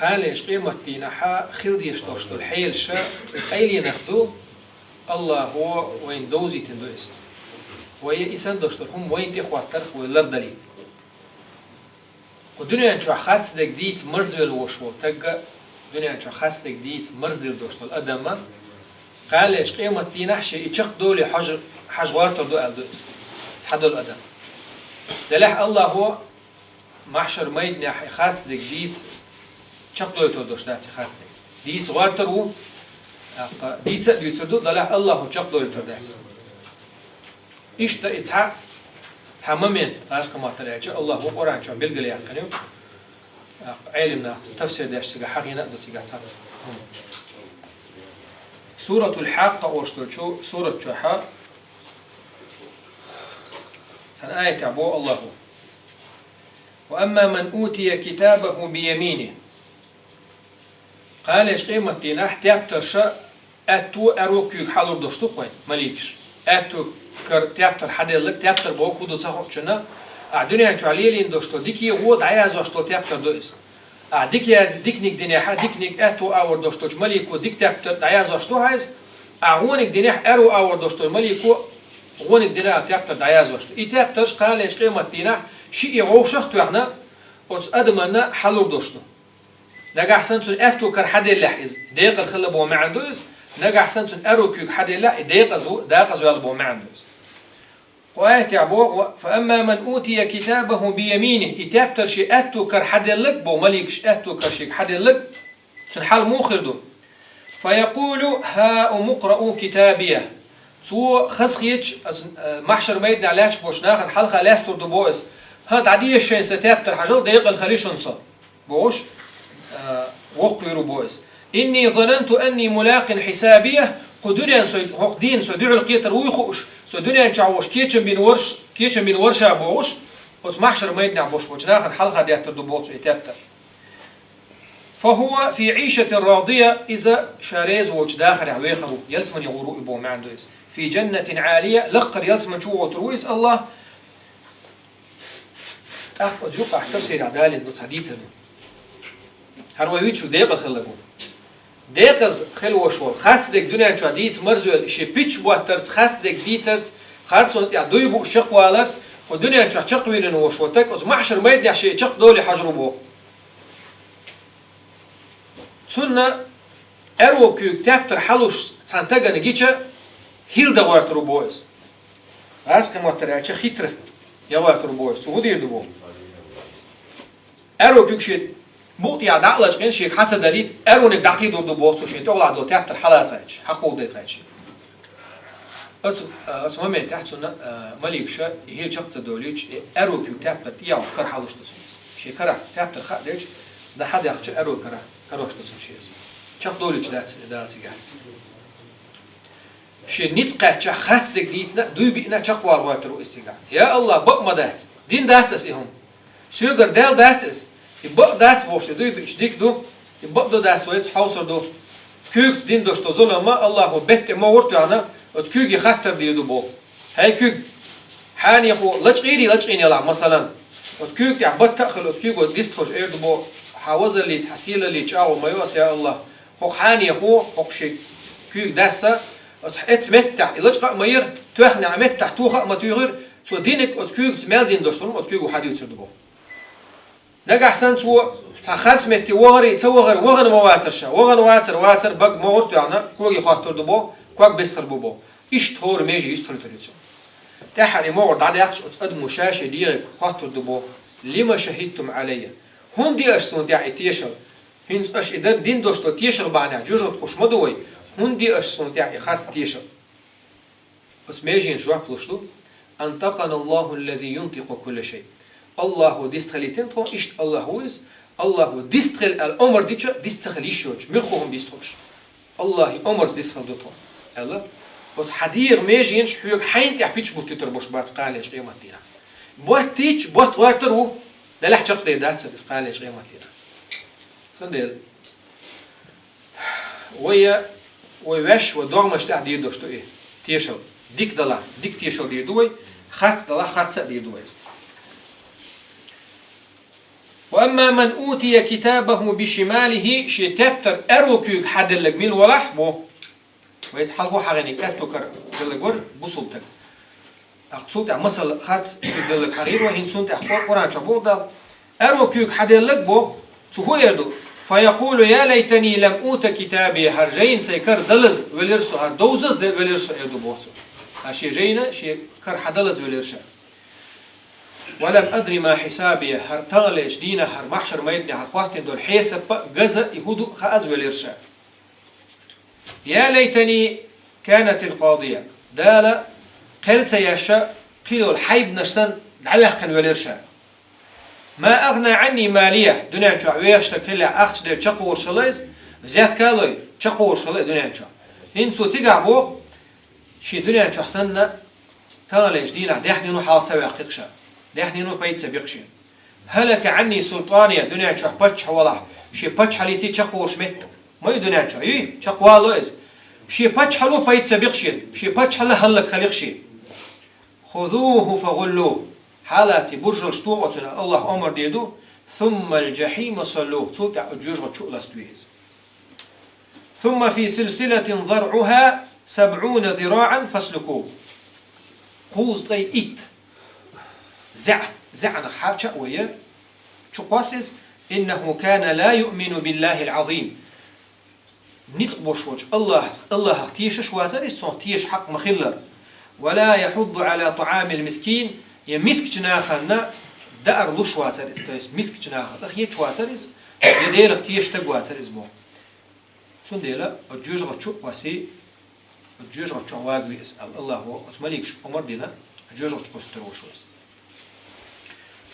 قال إيش قيمة دينها خير يشتوشتو الحيل شا قيلي نخدو الله هو وين دوزي تندويس وهي إنسان دوشتو هم وين تخوات ترخ ويلردلي ودنيا انشو خاص دك ديت مرز الوشو تجا دنيا انشو خاص دك ديت مرز دير دوشتو الأدم قال إيش قيمة دينها شيء يشق دولي حج غارتر دو ألدويس تحدو الأدم دلح الله هو محشر ميدنا خاص دك ديت شق دولي تردوشتاتي خاص دك ديت غارتر و ديت بيتردو دلح الله هو شق دولي ترداتي إيش تا تمامين أسقى ما تلاقي الله هو قرآن شو بيلقى يقنيه علمنا تفسير داش تجا حقيقة دو تجا تات سورة الحاقة وشتو سورة شو عن آية عبو الله وأما من أوتي كتابه بيمينه قال إيش قيمة دينه تابتر شا أتو أروكيو حلور دوشتو قوين مليكش أتو كر تابتر حدا لك تابتر بوكو دو تصحو شنا الدنيا انشو عليلين دوشتو ديكي غود عايز واشتو تابتر دويس ديكي از ديكنيك دنيا ديكنيك اتو اور دوشتو مليكو ديك تابتر عايز واشتو عايز اغونيك دنيا ارو اور دوشتو مليكو غونيك دنيا تابتر عايز واشتو اي تابترش قال ايش قيمه دينا شي غوشختو احنا اوس ادمنا حلور دوشتو نجا احسنتون اتو كر حدا لحيز دقيقه الخلبو ما عندوز نجا احسنتون ارو كيك حدا لا دقيقه يلبو ما عندوز وآية عبو فأما من أوتي كتابه بيمينه إتابتر شيء أتو كر حدلك بو مليكش أتو كر شيء حدلك سنحال موخردو فيقول ها مقرأوا كتابيه تو خسخيتش محشر ميدنا علاش بوش ناخن حلقة لاستر دو بوز ها تعدي الشيء ستابتر حجل دقيقة الخليش انصر بوش وقيرو بوز إني ظننت أني ملاق حسابيه قدنيا هق دين سدوع القيتر ويخوش سدنيا نشعوش كيتشن بين ورشة بوش وتمحشر ما يدنع بوش ناخذ حلقة ديت الدبوت إتابته فهو في عيشة راضية إذا شاريز وش داخل عويخه يلسمن يغورو إبو ما عنده في جنة عالية لقر يلسمن شو وترويس الله أخذ يقع تفسير عدالة نص حديثه هرويت شو ديبل خلقون دقز خلو شول خاص دك دنيا شو ديت مرزول شي بيتش بوترز خاص دك ديترز خاص يا دويبو شق والرز ودنيا شو شق وين وشوتك از محشر ما يدني شي شق دولي حجربو سنة ارو كيو تابتر حلوش سانتاغا نجيتشا هيل دا وارترو بويز اسك موتر اتش خيترست يا وارترو بويز ودي يدبو ارو كيو شي بوت يا دعلج كن شيء حتى دليل أرونك دقيق دور بوت وشين تقول دو تابتر حالات هايش حقوق ده هايش مهم تحسون مليكشة هي شخص دوليش أروك تابتر تياو كر حالوش تسميس شيء كره تابتر خدش ده حد يخش أروك كروش تسميس شخص دوليش ده تيجي شيء نتقى شخص خاص دك ديتنا دوي بينا شخص والواترو استيجا يا الله بق ما دات دين دات اسهم سوغر دال دات يبقى دات وش دوي بيشديك دو يبقى دو دات ويت حوصر دو كوك دين دوش تزول ما الله هو بيت ما ورت يعني كوك يخطر دي دو بو هاي كوك حاني خو لج غيري لج عيني لا مثلا كوك يعبط تاخل كوك ديست خوش اير دو بو حوز اللي حسيل اللي تشاو ما يوس يا الله هو حاني خو هو شي كوك داسا اتمتع لج ماير توخ نعمت تحتوخ ما تغير سو دينك كوك مال دين دوش كوك حديث دو بو نجح سنتو تخلص متي وغري توغر وغن مواترشا وغن واتر بق مورت يعني كوغي خاطر دبو كوغ بيستر بوبو ايش تور ميجي يستر تريتسو تحري مور دعي اخش اتقد مشاشه ديك خاطر دبو لما شهدتم علي هم دي اش سون دي تيشل هنس اش اذا دين دوشتو تيشل بانا جوجت قش مدوي هم دي اش سون دي خارت تيشل بس ميجي نشوا بلوشتو انتقن الله الذي ينطق كل شيء الله ديستخليتين تون إيش الله هوز الله ديستخل الأمر ديتشا ديستخليشوج ملخوهم ديستخلش الله أمر ديستخل دوتون الله بس حدير ماجي ينش حيوك حين تعبيتش بوتيتر بوش بات قالش قيمة دينا بوتيتش بوت واترو ده لح شق ده داتس بس قالش قيمة دينا صندل ويش ودوغمش تعدير دوشتو إيه تيشل ديك دلا ديك تيشل دير دوي خارت دلا خارت دير دوي وأما من أوتي كتابه بشماله شي تبتر أروكيك حد اللي ولح بو ويتحلقوا حغني كاتوكر دلقور بصولتك أقصد مثل خارج دلق حغير وهين سنت أخبار قرآن شبوه دل أروكيك حد اللي بو هو يردو فيقول يا ليتني لم أوت كتابي هرجين سيكر دلز ولرسو هر دوزز دل ولرسو يردو بوتو هشي جينا شي كر حدلز ولرشا ولم أدري ما حسابي هر تغليش دينا هر محشر ميدني هر خواتين دول حساب جزء يهودو خاز ولرشا يا ليتني كانت القاضية دالا قلت يشا قيلوا الحيب نشسن علقا ولرشا ما أغنى عني مالية دنيا شو ويشتك هلا أخش ده شقور شليز زياد كالوي شقور شلي دنيا شو هين سو تيجابو شي دنيا شو حسنا تغليش دينا دحني نو حال سوي حقيقشة دحني نو بيت سبيقشين هلك عني سلطانية دنيا شو بتش حوالله شي بتش حليتي شقور شمت ما يدنيا شو شقوالوز شي بتش حلو بيت سبيقشين شي بتش حلا هلك خليقشين خذوه فغلوه حالاتي برج الشطوعة الله أمر ديدو ثم الجحيم صلوه تلك أجوج وتشؤ لستويز ثم في سلسلة ضرعها 70 ذراعا فاسلكوه قوز طي إيت زعنا حارشة ويا شو قاسس إنه كان لا يؤمن بالله العظيم نتقبو شوج الله تيش شواتر صون تيش حق مخلر ولا يحض على طعام المسكين يمسك جناخنا دار لو شواتر است مسك جناخ اخي شواتر است يدير اختيش تقواتر اسمه تون ديلا الجوج غتشو قاسي الجوج غتشو واغوي اسال الله هو اتمليك عمر دينا الجوج غتشو ستروشوس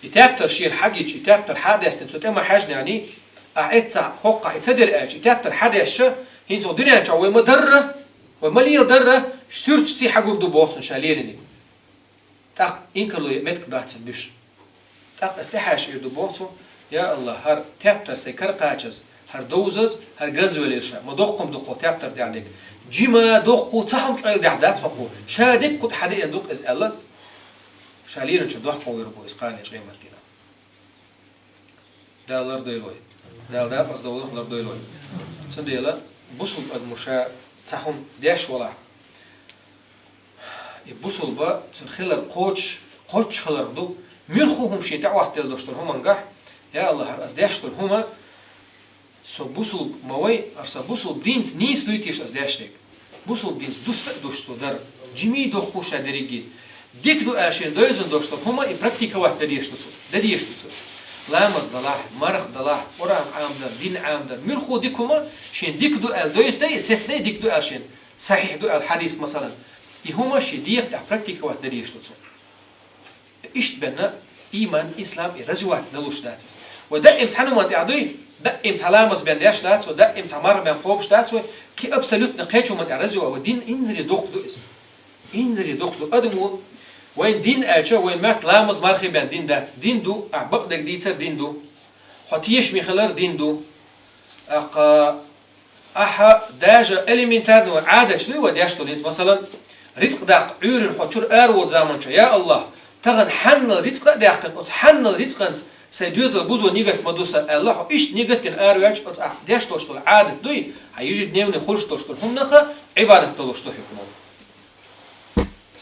يتابتر شي الحقيج يتابتر حادث تنسوت ما حاجه يعني اعتسع حق يتدر اج يتابتر حادث هين زو دنيا جو مدره وملي دره سورت سي حقو دو بوتن شاليرني تاق إنكلو متك باتن بيش تاق استحاش يدو بوتو يا الله هر تابتر سيكر قاچز هر دوزز هر غز وليرشا ما دوقكم دوقو تابتر دي عليك جيما دوقو تاهم قيل دي عدات فقو شادك قد حدي يندوق از الله شاليرن شو دوقو ويربو اسقاني قيمة كده دالر ديلوي دال قصد دولر ديلوي سنديلا بوصل المشا تاهم ديش ولا يبوصل با تنخلر قوش خلر دو ملخوهم شيء دعوة تل دوشتر هما نجح يا الله هر أزداشتر هما سو بوصل موي أرسا بوصل دينز نيس دويتيش أزداشتك بوصل دينز دوشتر در جميع دو خوش دريجي ديك دو أشين دويزن دوشتر هما يبراكتيكا واحد دريشتو لامز دلاح مرخ دلاح قرآن عام در دين عام در ملخو ديك هما شين ديك دو أل دويز داي سيتني ديك دو أشين صحيح دو الحديث مثلا يهما شيء ديك تبراكتيكا واحد دريشتو إيش بنا إيمان إسلام رزوات دلوش داتس وده امتحانه ما تعدي ده امتحانه بين داش داتس وده امتحان بين خوبش داتس كي أبسلوت نقيتشو ما تعرزوا ودين إنزل دوق دو إس إنزل دوق دو أدمو وين دين أجا وين ما لامز مرخي بين دين داتس دين دو أعبق دك ديتر دين دو حتيش مخلر دين دو أحا داجا إليمنتار نوع عادة شنو ودياش دو مثلا رزق داق عير حشر أرو زمان يا الله تغن حن رزق داقن أتحن رزقن سيدوز البوز ونيجت مدوسة الله إيش نيجت الأروج أت داش توشتل عادة دوي هيجي دنيوني خلش توشتل هم نخا عبادة توشتل حكمه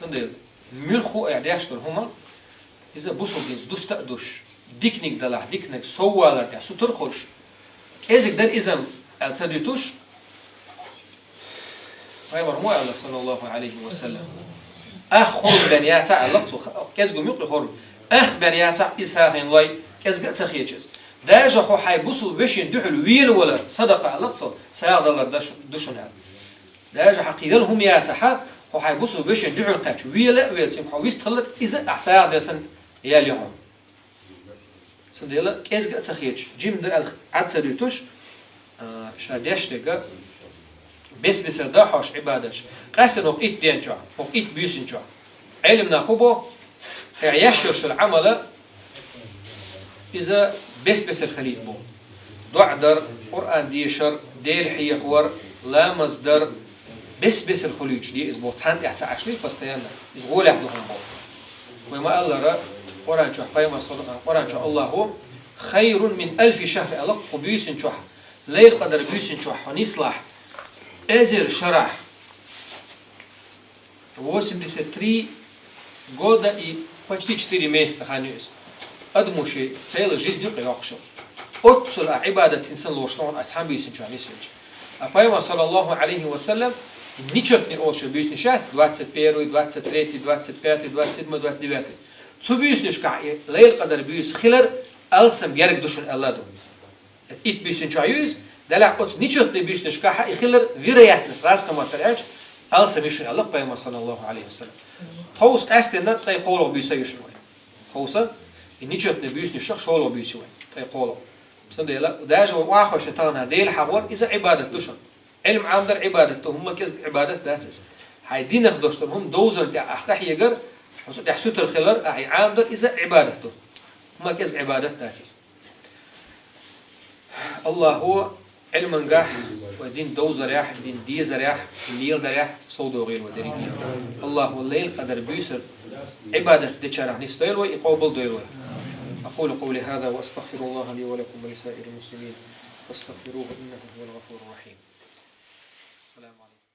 سندل ملخو إعداشتل هما إذا بوصل دينز دوست دوش ديكنيك دلع ديكنيك سوالر تاع ستر خلش إذا قدر إذا التديتوش غير مو الله صلى الله عليه وسلم أخور بنياتا علقتو كازقو ميقل خور أخ بنياتا إساقين لاي كازق تخيجز داجا خو حي بوصل باش يندحل ويل ولا صدقة علقتو سياغ دلر دوشن هذا داجا حقيقة هم ياتحا خو حي بوصل باش يندحل قاتش ويل تيمحو ويستخلق إذا أحسايا ديسن يا اليوم سنديلا كازق تخيج جيم در عدسلتوش شاديش لك بس بسر حاش عبادش قاسن وقيت دينجا وقيت بيسنجا علمنا خوبو يعيشش العمل إذا بس الخليل بو دع در قرآن ديشر ديل حيخور لا مصدر بس الخليج دي إزبو تحند احتا عشري فاستيانا إزغول يحدوهم بو وما الله را قرآن شو حبايما صدقا قرآن شو الله هو خير من 1000 شهر ألق بيوسن شوح ليل قدر بيوسن شوح ونصلح أزر شرح واسم لسه 3 года и почти 4 месяца ханюс. Адмуши целую жизнь قياقشو. أتصل عبادة إنسان لوشلون أتحم بيوسن شو عنيسوج. أبايما صلى الله عليه وسلم نيشتني أوش بيوسن شات 21, 23, 25, 27, 29. Co بيوسن شكع ليل قدر بيوس خلر ألسم يرق دوشن الله دو. إت بيوسن شايوز دلع أت نيشتني بيوسن شكع خلر ويريات نسراس كما ترأج ألسم يشن الله بايما صلى الله عليه وسلم. توس أستنا تاي قولو بيوسيوشن وين. توسا نيشتني بيوسن شخ شولو بيوسوين تاي قولو. سنديلا وداج واخو شيطانها ديل حور إذا عبادة دوشن. علم عام در عبادته هم كيز عبادة داسس. هاي دين خدوشتم هم دوزر تاع أحكي يجر يحسوت الخلر أي عام در إذا عبادته هم كيز عبادة داسس. الله هو علم نجاح ودين دوزر يح دين ديزر يح الليل در يح صودو غير ودري. الله هو الليل قدر بيسر عبادة دشارة نستويل ويقابل دويل. أقول قولي هذا وأستغفر الله لي ولكم ولسائر المسلمين واستغفروه إنه هو الغفور الرحيم. السلام عليكم.